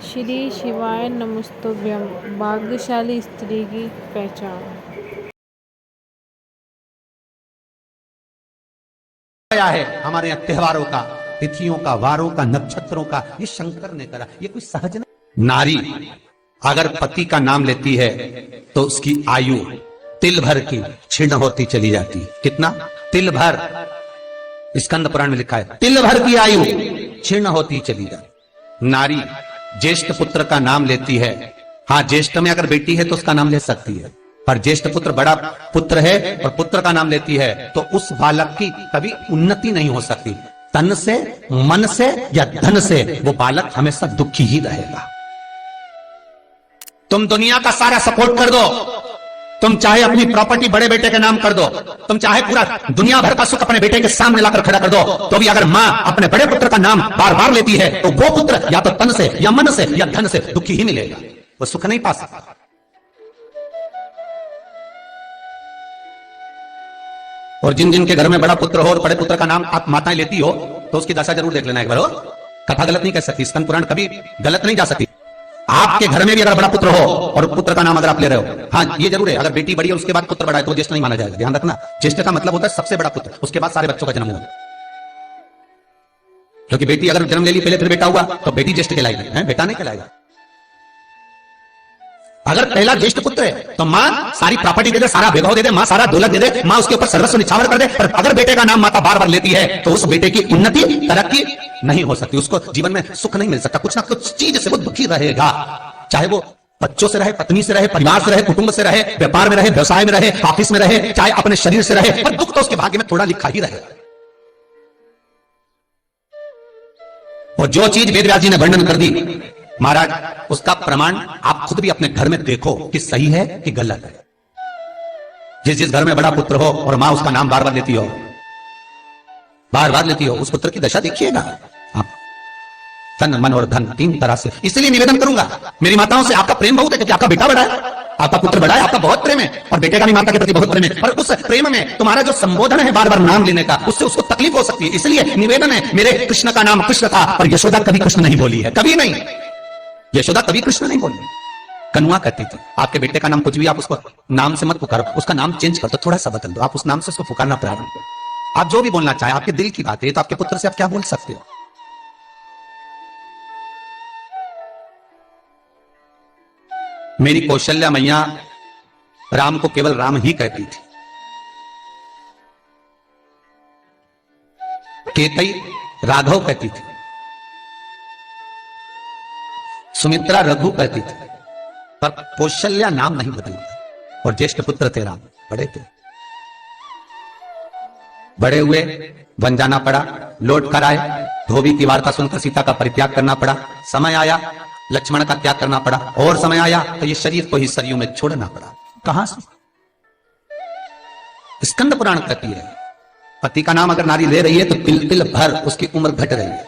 श्री शिवाय नमस्तुभ्यं। भाग्यशाली स्त्री की पहचान। आया है हमारे यहाँ त्योहारों का, तिथियों का, वारों का, नक्षत्रों का, ये शंकर ने करा। ये कोई सहज नहीं। नारी अगर पति का नाम लेती है तो उसकी आयु तिल भर की क्षीण होती चली जाती है। कितना? तिल भर। स्कंद पुराण में लिखा है तिल भर की आयु क्षीण होती चली जाती। नारी ज्येष्ठ पुत्र का नाम लेती है, हाँ ज्येष्ठ में अगर बेटी है तो उसका नाम ले सकती है, पर ज्येष्ठ पुत्र बड़ा पुत्र है और पुत्र का नाम लेती है तो उस बालक की कभी उन्नति नहीं हो सकती। तन से, मन से या धन से वो बालक हमेशा दुखी ही रहेगा। तुम दुनिया का सारा सपोर्ट कर दो, तुम चाहे अपनी प्रॉपर्टी बड़े बेटे के नाम कर दो, तुम चाहे पूरा दुनिया भर का सुख अपने बेटे के सामने लाकर खड़ा कर दो, तो भी अगर मां अपने बड़े पुत्र का नाम बार बार लेती है तो वो पुत्र या तो तन से या मन से या धन से दुखी ही मिलेगा, वो सुख नहीं पा सकता। और जिन जिन के घर में बड़ा पुत्र हो और बड़े पुत्र का नाम आप माताएं लेती हो तो उसकी दशा जरूर देख लेना एक बार। हो कथा गलत नहीं कह सकती, स्कंद पुराण कभी गलत नहीं जा सकती। आपके घर में भी अगर बड़ा पुत्र हो और पुत्र का नाम अगर आप ले रहे हो, हाँ ये जरूर है, अगर बेटी बड़ी है उसके बाद पुत्र बड़ा है तो ज्येष्ठ नहीं माना जाएगा। ध्यान रखना, ज्येष्ठ का मतलब होता है सबसे बड़ा पुत्र, उसके बाद सारे बच्चों का जन्म हुआ। क्योंकि बेटी अगर जन्म ले ली पहले फिर बेटा हुआ तो बेटी ज्येष्ठ कहलाएगी, बेटा नहीं कहलाएगा। अगर पहला ज्येष्ठ पुत्र है तो मां सारी प्रॉपर्टी दे दे, सारा वैभव दे दे, मां सारा दौलत दे दे, मां उसके ऊपर सर्वस्व निछावर कर दे, पर अगर बेटे का नाम माता बार बार लेती है तो उस बेटे की उन्नति तरक्की नहीं हो सकती, उसको जीवन में सुख नहीं मिल सकता, कुछ ना कुछ चीज से वो दुखी रहेगा। चाहे वो बच्चों से रहे, पत्नी से रहे, परिवार से रहे, कुटुंब से रहे, व्यापार में रहे, व्यवसाय में रहे, ऑफिस में रहे, चाहे अपने शरीर से रहे, पर दुख तो उसके भाग्य में थोड़ा लिखा ही रहे। और जो चीज वेदव्यास जी ने वर्णन कर दी महाराज, उसका प्रमाण आप खुद भी अपने घर में देखो कि सही है कि गलत है। जिस जिस घर में बड़ा पुत्र हो और मां उसका नाम बार बार लेती हो, बार बार लेती हो, उस पुत्र की दशा देखिएगा आप, तन मन और धन तीन तरह से। इसलिए निवेदन करूंगा मेरी माताओं से, आपका प्रेम बहुत है क्योंकि आपका बेटा बड़ा है, आपका पुत्र बड़ा है, आपका बहुत प्रेम है और बेटे का भी माता के प्रति बहुत प्रेम है, पर उस प्रेम में तुम्हारा जो संबोधन है बार बार नाम लेने का, उससे उसको तकलीफ हो सकती है। इसलिए निवेदन है, मेरे कृष्ण का नाम कृष्ण था और यशोदा कभी कृष्ण नहीं बोली है, कभी नहीं, यशोदा कभी कृष्ण नहीं बोली, कनुआ कहती थी। आपके बेटे का नाम कुछ भी आप उसको नाम से मत पुकारो, उसका नाम चेंज कर दो, थोड़ा सा बदल दो, आप उस नाम से उसको पुकारना प्रारंभ करो। आप जो भी बोलना चाहे, आपके दिल की बात है, तो आपके पुत्र से आप क्या बोल सकते हो। मेरी कौशल्या मैया राम को केवल राम ही कहती थी, केतई राघव कहती थी, सुमित्रा रघु कहती थी, पर कौशल्या नाम नहीं बदलता। और ज्येष्ठ पुत्र थे राम, बड़े थे, बड़े हुए, वन जाना पड़ा, लौट कर आए, धोबी की वार्ता सुनकर सीता का परित्याग करना पड़ा, समय आया लक्ष्मण का त्याग करना पड़ा, और समय आया तो ये शरीर को ही सरयू में छोड़ना पड़ा। कहां से? स्कंद पुराण कहती है पति का नाम अगर नारी ले रही है तो तिल तिल भर उसकी उम्र घट रही है।